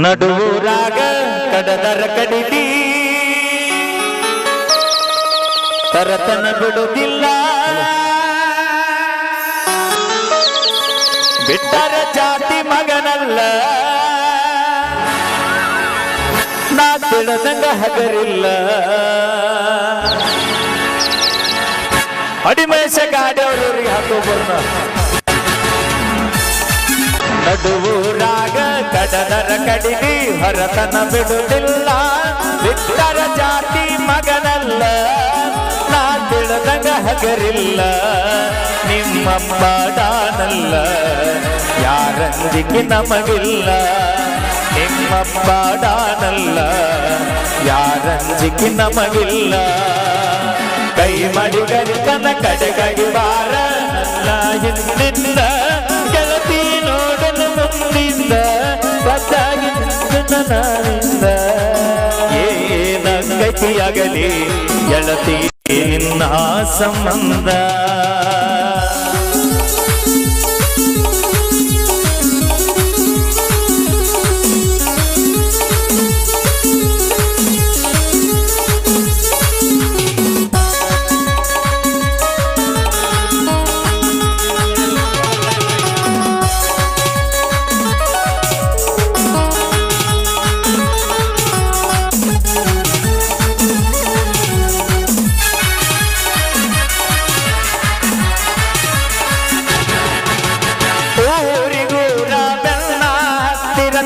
ನಡುವೂರಾಗ ಕಡದರ ಕಡಿದಿ ತರತನ ಬಿಡುವುದಿಲ್ಲ ಬಿಟ್ಟರ ಜಾತಿ ಮಗನಲ್ಲ ನಾ ತಿಳಿದಂಗ ಹಗರಿಲ್ಲ ಅಡಿಮೇಶ ಗಾಡಿಯವ್ರಿಗೆ ಹಾಕೋಬರ್ನ ನಡುವೂರಾಗ ಕಡದರ ಕಡಿದಿ ಹೊರತನ ಬಿಡುವುದಿಲ್ಲ ಬಿಟ್ಟರ ಜಾತಿ ಮಗನಲ್ಲ ನಾ ತಿಳಿದಂಗ ಹಗರಿಲ್ಲ ನಿಮ್ಮಪ್ಪ ಡಾನಲ್ಲ ಯಾರಂದಿಗೆ ನಮಗಿಲ್ಲ ನಿಮ್ಮಪ್ಪ ಡಾನಲ್ಲ ಯಾರಂಜಿಕೆ ನಮಗಿಲ್ಲ ಕೈ ಮಡಿಗರಿತನ ಕಡೆಗಾಗಿ ಬಾರ ಹಿಂದಿಂದ ಗೆಳತಿ ನೋಡಲು ಮುಂದಿಂದ ಬದ್ದಾಗಿ ನಾನಿಂದ ಏನ ಗತಿಯಾಗಲಿ ಗೆಳತಿ ನಿನ್ನ ಸಂಬಂಧ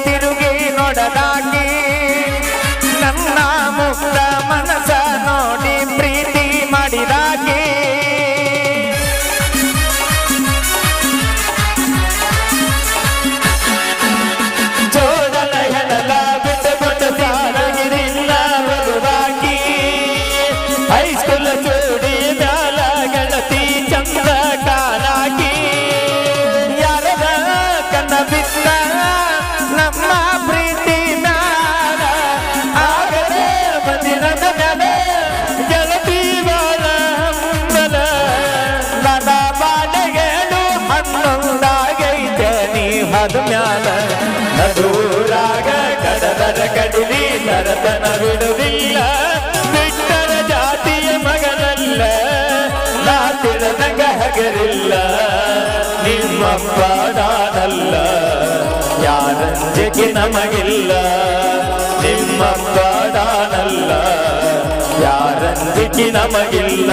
ತಿರುಗಿ ನೋಡದಾಗಿ ನನ್ನ ಮುಕ್ತ ಮನಸ ನೋಡಿ ಪ್ರೀತಿ ಮಾಡಿದಾಗಿ ಜೋಡಲ ಹೆಣಲ ಬಿಟ್ಟುಕೊಂಡು ಸಾಲಗಿರಿಲ್ಲ ಬರುವಾಗಿ ಹೈಸ್ಕೂಲ್ ಜೋಡಿ ಮ್ಯಾಲ ಗೆಳತಿ ಚಂದ ಕಾಲಾಗಿ ಯಾರದ ಕಣ್ಣ ಬಿತ್ತ ನಮ್ಮ ಪ್ರೀತಿ ಮ್ಯಾಲ ಆಗಲೇ ಬಂದಿರದ ಮೇಲೆ ಗೆಳತಿ ಬಾಳ ಹಂಬಲ ನನ್ನ ಬಾಳೆಗೇಳು ಹನ್ನೊಂದಾಗೈತೆ ನೀ ಹದ ಮ್ಯಾಲ ನದೂರಾಗ ಕಡದರ ಕಡಿಲಿ ನರತನ ಬಿಡುವುದಿಲ್ಲ ಬಿಟ್ಟರ ಜಾತಿಯ ಮಗನಲ್ಲ ನಾ ತಿಳಿದಂಗ ಹಗರಿಲ್ಲ ನಿಮ್ಮಪ್ಪ ಡಾನಲ್ಲ ಯಾರಂಜಿಕೆ ನಮಗಿಲ್ಲ ನಿಮ್ಮಪ್ಪ ಡಾನಲ್ಲ ಯಾರಂಜಿಕೆ ನಮಗಿಲ್ಲ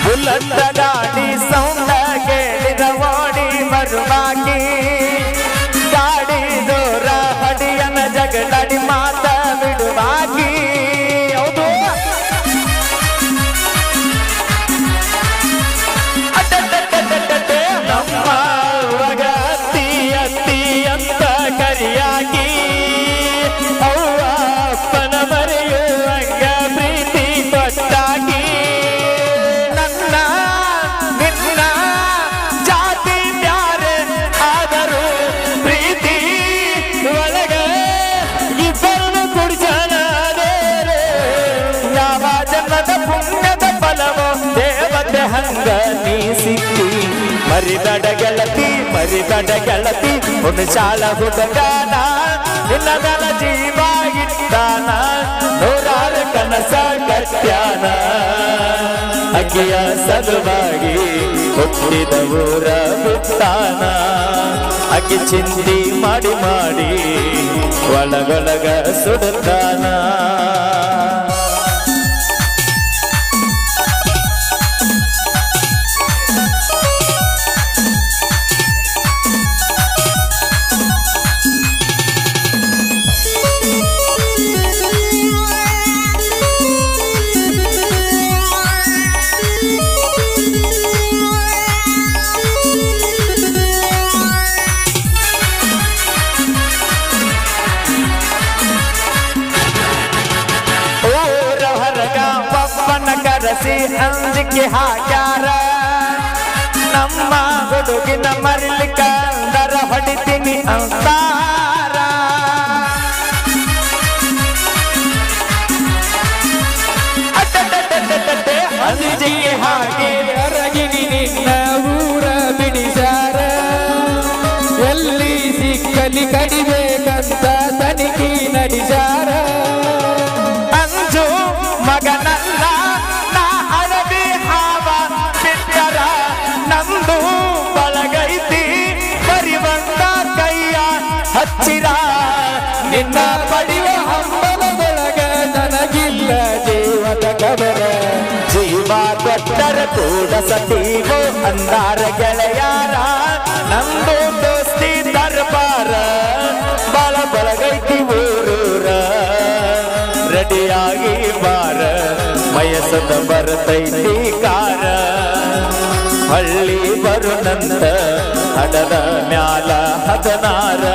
ಬುಲ್ಲತ್ತ ಗಾಡಿ ಸೌಂಡ ಕೇಳಿದ ಓಡಿ ಬರುವಾಗಿ ಗಾಡಿ ದೂರ ಹಡಿಯನ ಜಗಳಡಿ ಮಾತ ಬಿಡುವಾಗಿ ಹೌದು ನಮ್ಮ ಒಗ ಅತ್ತಿ ಅತ್ತಿ ಅಂತ ಕರಿಯಾಗಿ ಅವ್ವ ಅಪ್ಪನ ಮರೆಯುವಂಗ ಪ್ರೀತಿ ಕೊಟ್ಟಾಗಿ ಜಾತಿ ಬ್ಯಾರೆ ಆದರೂ ಪ್ರೀತಿ ಒಳಗ ಇಬ್ಬರನ್ನು ಕುಡಿಸಣ ಯಾವ ಜನ್ಮದ ಪುಣ್ಯದ ಫಲವೋ ದೇವತೆ ಹಂಗ ನೀ ಸಿಕ್ಕಿ ಮರಿದಡ ಗೆಳತಿ ಹುಣಸಾಳ ಹುಡುಗಾನ ನಿನ್ನದಲ ಜೀವಾಗಿದ್ದಾನ ನೂರಾರು ಕನಸ ಕಟ್ಯಾನ ಅಕ್ಕಿಯ ಸಲುವಾಗಿ ಹುಟ್ಟಿದ ಊರ ಬಿತ್ತಾನ ಅಕ್ಕಿ ಚಿಂದಿ ಮಾಡಿ ಮಾಡಿ ಒಳಗೊಳಗ ಸುಡುತ್ತಾನ ಕರೆಸಿ ಅಂಜಿಕೆ ಹಾಕ್ಯಾರ ನಮ್ಮ ಹುಡುಗಿನ ಮರಿಲಿಕ್ಕ ಅಂದರ ಹೊಡಿತೀನಿ ಅಂತಾರ ಅಂಜಿಕೆ ಹಾಕಿ ಅರಗಿನಿ ನಿನ್ನ ಊರ ಬಿಡಿಸಾರ ಎಲ್ಲಿ ಸಿಕ್ಕಲಿ ಕಡಿಬೇಕಂತ ತನಿಖೆ ನಡೆಸಾರ ಅಂಜು ಮಗನಲ್ಲ ನಾ ಹಳದಿ ಹಾವ ಬಿಟ್ಟರ ನಮ್ದು ಬಳಗೈತಿ ಬರಿವಂತ ಕೈಯ ಹಚ್ಚಿರ ನಿನ್ನ ಪಡೆಯುವ ಹಂಬಲದೊಳಗ ನನಗಿಲ್ಲ ಜೀವದ ಕಬರ ಜೀವ ಕೊಟ್ಟರ ಕೂಡ ಸತೀಗೋ ಅಂದಾರ ಗೆಳೆಯಾರ ನಮ್ದು ದೋಸ್ತಿ ದರ್ಬಾರ ಬಾಳ ಬಳಗೈತಿ ಊರೂರ ರೆಡಿಯಾಗಿ ಬಾರ ಮಯಸದ ಬರ್ತೈತಿ ಕಾರ ಹಳ್ಳಿ ಬರುನಂತ ಹಡದ ಮ್ಯಾಲ 16